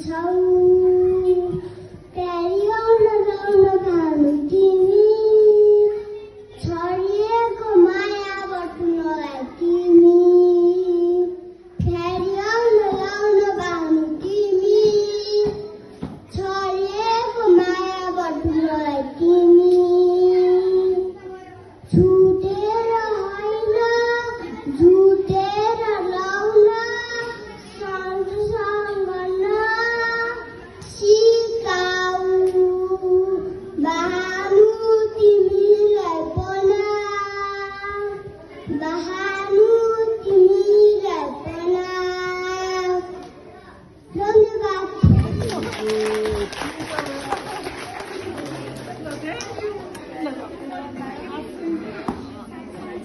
छौ प्यारी आउन लाउन भानु तिमी छरिएको माया बटुललाई तिमी प्यारी आउन लाउन भानु तिमी छरिएको माया बटुललाई तिमी छुटेर होइन